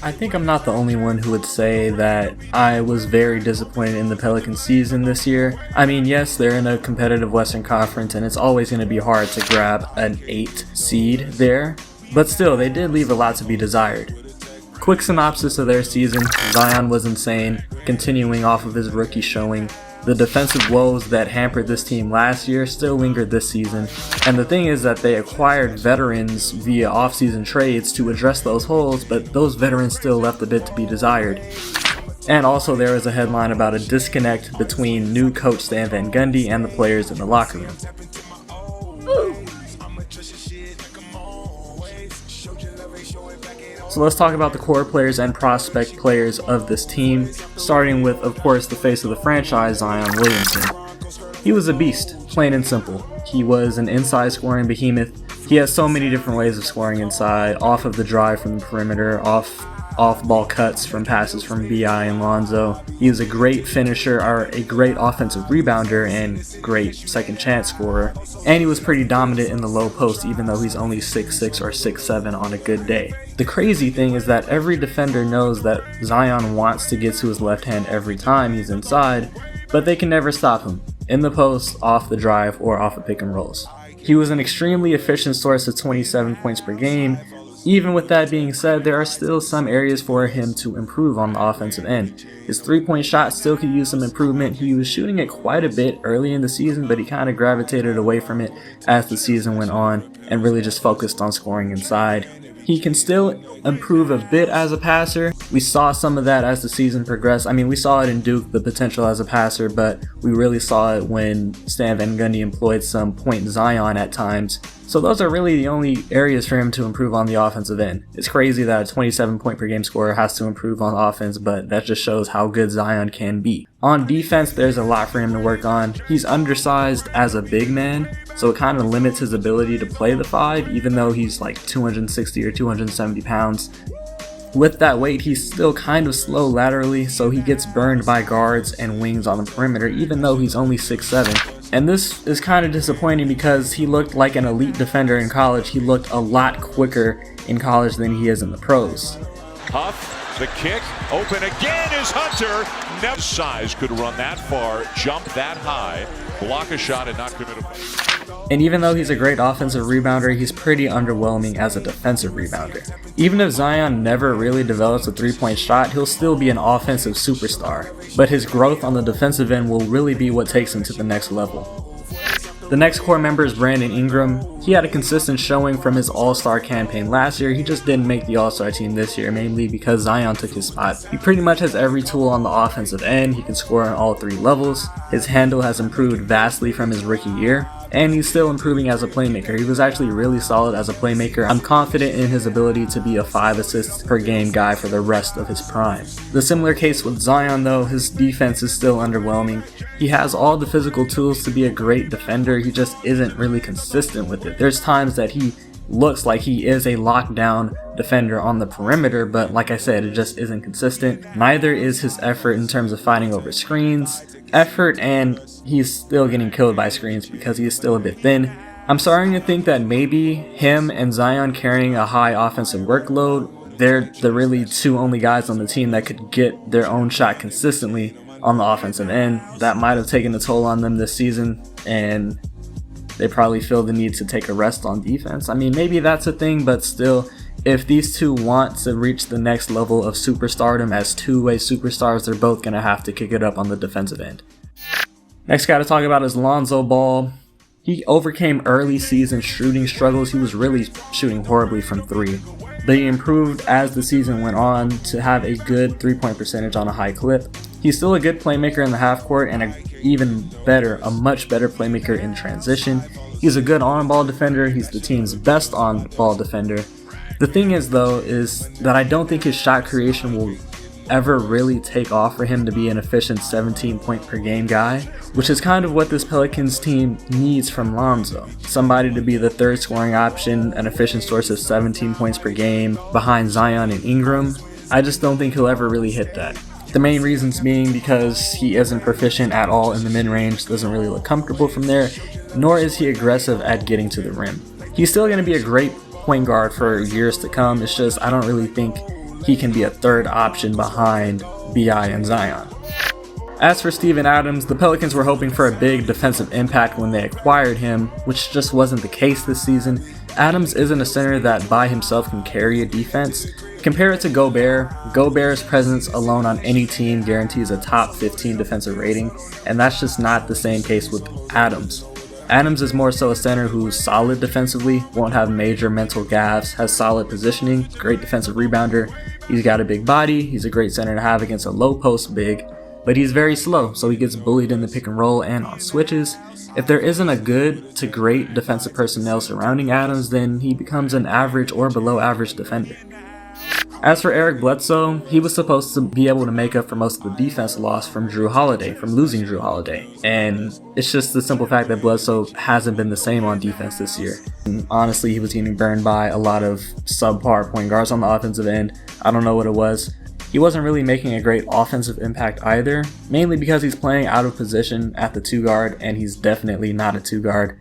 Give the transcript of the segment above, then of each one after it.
I think I'm not the only one who would say that I was very disappointed in the Pelicans season this year. I mean, yes, they're in a competitive Western Conference and it's always going to be hard to grab an 8 seed there, but still, they did leave a lot to be desired. Quick synopsis of their season: Zion was insane, continuing off of his rookie showing. The defensive woes that hampered this team last year still lingered this season, and the thing is that they acquired veterans via offseason trades to address those holes, but those veterans still left a bit to be desired. And also there was a headline about a disconnect between new coach Stan Van Gundy and the players in the locker room. So let's talk about the core players and prospect players of this team, starting with, of course, the face of the franchise, Zion Williamson. He was a beast, plain and simple. He was an inside scoring behemoth. He has so many different ways of scoring inside, off of the drive from the perimeter, off ball cuts from passes from B.I. and Lonzo. He was a great finisher, or a great offensive rebounder, and great second chance scorer. And he was pretty dominant in the low post, even though he's only 6'6" or 6'7" on a good day. The crazy thing is that every defender knows that Zion wants to get to his left hand every time he's inside, but they can never stop him, in the post, off the drive, or off of pick and rolls. He was an extremely efficient source of 27 points per game. Even with that being said, there are still some areas for him to improve on the offensive end. His 3-point shot still could use some improvement. He was shooting it quite a bit early in the season, but he kind of gravitated away from it as the season went on and really just focused on scoring inside. He can still improve a bit as a passer. We saw some of that as the season progressed. I mean, we saw it in Duke, the potential as a passer, but we really saw it when Stan Van Gundy employed some point Zion at times. So those are really the only areas for him to improve on the offensive end. It's crazy that a 27 point per game scorer has to improve on offense, but that just shows how good Zion can be. On defense, there's a lot for him to work on. He's undersized as a big man, so it kind of limits his ability to play the 5, even though he's like 260 or 270 pounds. With that weight, he's still kind of slow laterally, so he gets burned by guards and wings on the perimeter, even though he's only 6'7". And this is kind of disappointing because he looked like an elite defender in college. He looked a lot quicker in college than he is in the pros. Huff, the kick, open again is Hunter. Never size could run that far, jump that high, block a shot and not commit a. And even though he's a great offensive rebounder, he's pretty underwhelming as a defensive rebounder. Even if Zion never really develops a 3-point shot, he'll still be an offensive superstar. But his growth on the defensive end will really be what takes him to the next level. The next core member is Brandon Ingram. He had a consistent showing from his All-Star campaign last year. He just didn't make the All-Star team this year, mainly because Zion took his spot. He pretty much has every tool on the offensive end. He can score on all 3 levels. His handle has improved vastly from his rookie year, and he's still improving as a playmaker. He was actually really solid as a playmaker. I'm confident in his ability to be a 5 assists per game guy for the rest of his prime. The similar case with Zion though, his defense is still underwhelming. He has all the physical tools to be a great defender, he just isn't really consistent with it. There's times that he looks like he is a lockdown defender on the perimeter, but like I said, it just isn't consistent. Neither is his effort in terms of fighting over screens. And he's still getting killed by screens because he is still a bit thin. I'm starting to think that maybe him and Zion carrying a high offensive workload, they're the really 2 only guys on the team that could get their own shot consistently on the offensive end. That might have taken a toll on them this season, and they probably feel the need to take a rest on defense. I mean, maybe that's a thing, but still, if these 2 want to reach the next level of superstardom as 2-way superstars, they're both going to have to kick it up on the defensive end. Next guy to talk about is Lonzo Ball. He overcame early season shooting struggles. He was really shooting horribly from 3. But he improved as the season went on to have a good 3-point percentage on a high clip. He's still a good playmaker in the half court and a much better playmaker in transition. He's a good on-ball defender. He's the team's best on-ball defender. The thing is though, is that I don't think his shot creation will ever really take off for him to be an efficient 17 point per game guy, which is kind of what this Pelicans team needs from Lonzo. Somebody to be the 3rd scoring option, an efficient source of 17 points per game behind Zion and Ingram. I just don't think he'll ever really hit that. The main reasons being because he isn't proficient at all in the mid-range, doesn't really look comfortable from there, nor is he aggressive at getting to the rim. He's still going to be a great point guard for years to come. It's just I don't really think he can be a third option behind BI and Zion. As for Steven Adams, the Pelicans were hoping for a big defensive impact when they acquired him, which just wasn't the case this season. Adams isn't a center that by himself can carry a defense. Compare it to Gobert. Gobert's presence alone on any team guarantees a top 15 defensive rating, and that's just not the same case with Adams. Adams is more so a center who's solid defensively, won't have major mental gaffes, has solid positioning, great defensive rebounder. He's got a big body, he's a great center to have against a low post big, but he's very slow, so he gets bullied in the pick and roll and on switches. If there isn't a good to great defensive personnel surrounding Adams, then he becomes an average or below average defender. As for Eric Bledsoe, he was supposed to be able to make up for most of the defense loss from losing Drew Holiday. And it's just the simple fact that Bledsoe hasn't been the same on defense this year. And honestly, he was getting burned by a lot of subpar point guards on the offensive end. I don't know what it was. He wasn't really making a great offensive impact either, mainly because he's playing out of position at the 2 guard, and he's definitely not a 2 guard.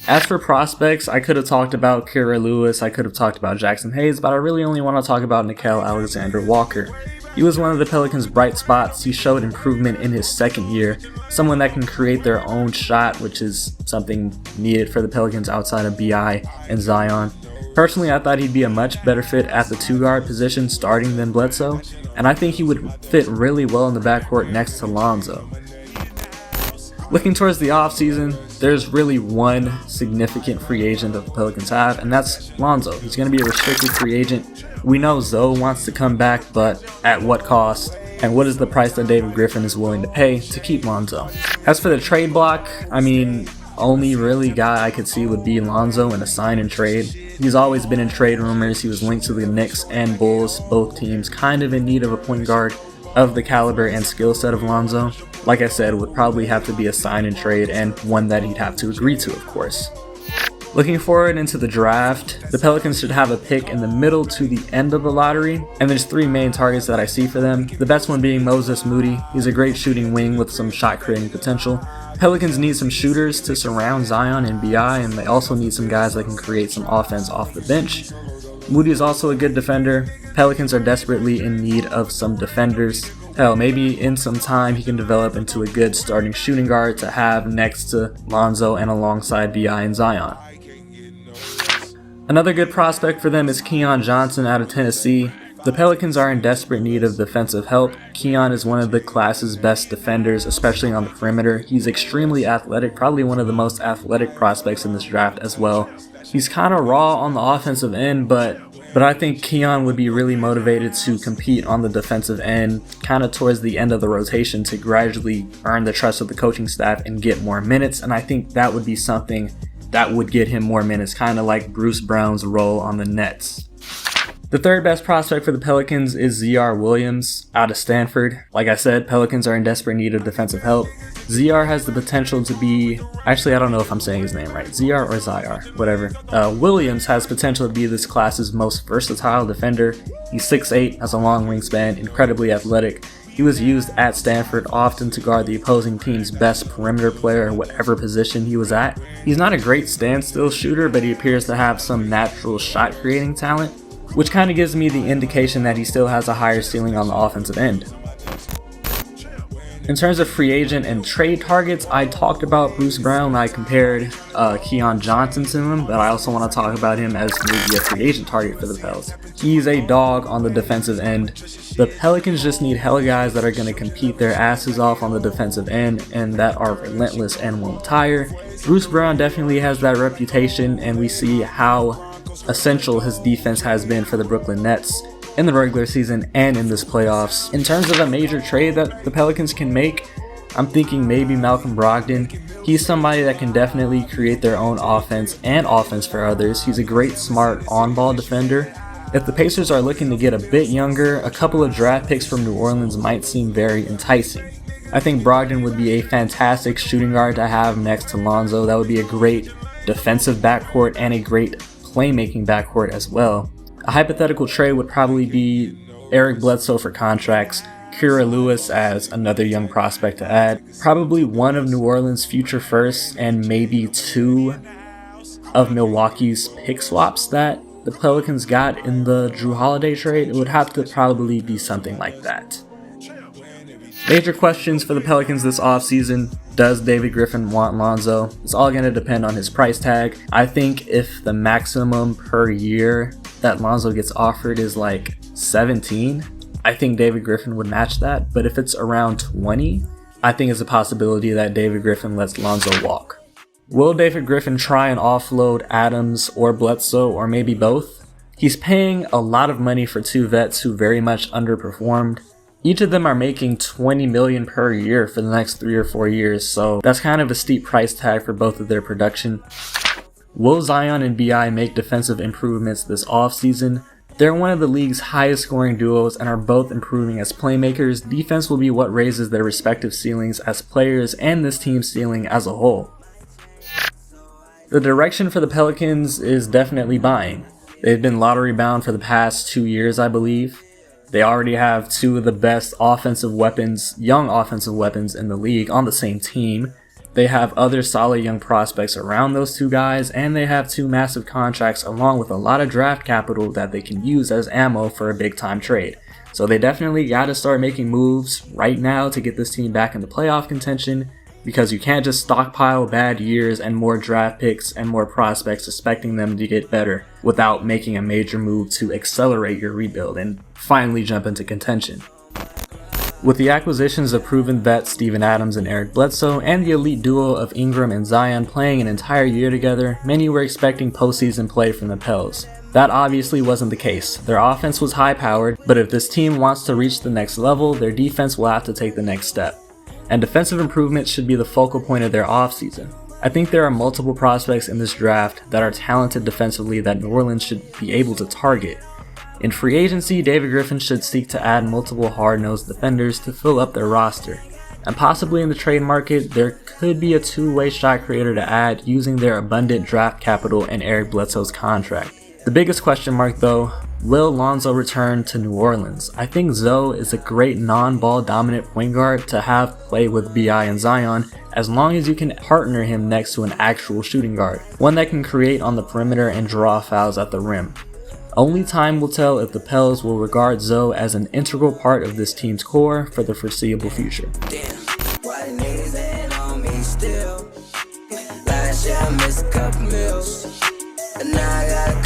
As for prospects, I could have talked about Kira Lewis, I could have talked about Jackson Hayes, but I really only want to talk about Nickeil Alexander-Walker. He was one of the Pelicans' bright spots. He showed improvement in his second year, someone that can create their own shot, which is something needed for the Pelicans outside of BI and Zion. Personally, I thought he'd be a much better fit at the 2 guard position starting than Bledsoe, and I think he would fit really well in the backcourt next to Lonzo. Looking towards the offseason, there's really one significant free agent that the Pelicans have, and that's Lonzo. He's going to be a restricted free agent. We know Zoe wants to come back, but at what cost? And what is the price that David Griffin is willing to pay to keep Lonzo? As for the trade block, only really guy I could see would be Lonzo in a sign and trade. He's always been in trade rumors. He was linked to the Knicks and Bulls, both teams kind of in need of a point guard of the caliber and skill set of Lonzo. Like I said, would probably have to be a sign and trade, and one that he'd have to agree to, of course. Looking forward into the draft, the Pelicans should have a pick in the middle to the end of the lottery, and there's 3 main targets that I see for them. The best one being Moses Moody. He's a great shooting wing with some shot creating potential. Pelicans need some shooters to surround Zion and BI, and they also need some guys that can create some offense off the bench. Moody is also a good defender. Pelicans are desperately in need of some defenders. Hell, maybe in some time he can develop into a good starting shooting guard to have next to Lonzo and alongside BI and Zion. Another good prospect for them is Keon Johnson out of Tennessee. The Pelicans are in desperate need of defensive help. Keon is one of the class's best defenders, especially on the perimeter. He's extremely athletic, probably one of the most athletic prospects in this draft as well. He's kind of raw on the offensive end, but I think Keon would be really motivated to compete on the defensive end, kind of towards the end of the rotation to gradually earn the trust of the coaching staff and get more minutes, and I think that would be something that would get him more minutes, kind of like Bruce Brown's role on the Nets. The third best prospect for the Pelicans is ZR Williams out of Stanford. Like I said, Pelicans are in desperate need of defensive help. ZR has the potential to be, actually I don't know if I'm saying his name right, ZR or Zyar, whatever. Williams has potential to be this class's most versatile defender. He's 6'8", has a long wingspan, incredibly athletic. He was used at Stanford often to guard the opposing team's best perimeter player in whatever position he was at. He's not a great standstill shooter, but he appears to have some natural shot creating talent, which kind of gives me the indication that he still has a higher ceiling on the offensive end. In terms of free agent and trade targets, I talked about Bruce Brown. I compared Keon Johnson to him, but I also want to talk about him as maybe a free agent target for the Pels. He's a dog on the defensive end. The Pelicans just need hella guys that are going to compete their asses off on the defensive end and that are relentless and won't tire. Bruce Brown definitely has that reputation, and we see how essential his defense has been for the Brooklyn Nets in the regular season and in this playoffs. In terms of a major trade that the Pelicans can make, I'm thinking maybe Malcolm Brogdon. He's somebody that can definitely create their own offense and offense for others. He's a great, smart, on-ball defender. If the Pacers are looking to get a bit younger, a couple of draft picks from New Orleans might seem very enticing. I think Brogdon would be a fantastic shooting guard to have next to Lonzo. That would be a great defensive backcourt and a great playmaking backcourt as well. A hypothetical trade would probably be Eric Bledsoe for contracts, Kira Lewis as another young prospect to add, probably one of New Orleans' future firsts, and maybe 2 of Milwaukee's pick swaps that the Pelicans got in the Drew Holiday trade, it would have to probably be something like that. Major questions for the Pelicans this offseason. Does David Griffin want Lonzo? It's all going to depend on his price tag. I think if the maximum per year that Lonzo gets offered is like 17, I think David Griffin would match that. But if it's around 20, I think it's a possibility that David Griffin lets Lonzo walk. Will David Griffin try and offload Adams or Bledsoe, or maybe both? He's paying a lot of money for two vets who very much underperformed. Each of them are making $20 million per year for the next 3 or 4 years, so that's kind of a steep price tag for both of their production. Will Zion and BI make defensive improvements this offseason? They're one of the league's highest scoring duos and are both improving as playmakers. Defense will be what raises their respective ceilings as players and this team's ceiling as a whole. The direction for the Pelicans is definitely buying. They've been lottery bound for the past 2 years, I believe. They already have two of the best offensive weapons, young offensive weapons in the league on the same team. They have other solid young prospects around those two guys, and they have 2 massive contracts along with a lot of draft capital that they can use as ammo for a big time trade. So they definitely gotta start making moves right now to get this team back in the playoff contention, because you can't just stockpile bad years and more draft picks and more prospects expecting them to get better without making a major move to accelerate your rebuild and finally jump into contention. With the acquisitions of proven vets Steven Adams and Eric Bledsoe and the elite duo of Ingram and Zion playing an entire year together, many were expecting postseason play from the Pels. That obviously wasn't the case. Their offense was high-powered, but if this team wants to reach the next level, their defense will have to take the next step. And defensive improvements should be the focal point of their offseason. I think there are multiple prospects in this draft that are talented defensively that New Orleans should be able to target. In free agency, David Griffin should seek to add multiple hard-nosed defenders to fill up their roster. And possibly in the trade market, there could be a two-way shot creator to add using their abundant draft capital and Eric Bledsoe's contract. The biggest question mark though, will Lonzo return to New Orleans? I think Zoe is a great non-ball dominant point guard to have play with BI and Zion, as long as you can partner him next to an actual shooting guard, one that can create on the perimeter and draw fouls at the rim. Only time will tell if the Pels will regard Zoe as an integral part of this team's core for the foreseeable future. Last year I missed a couple meals, and now I got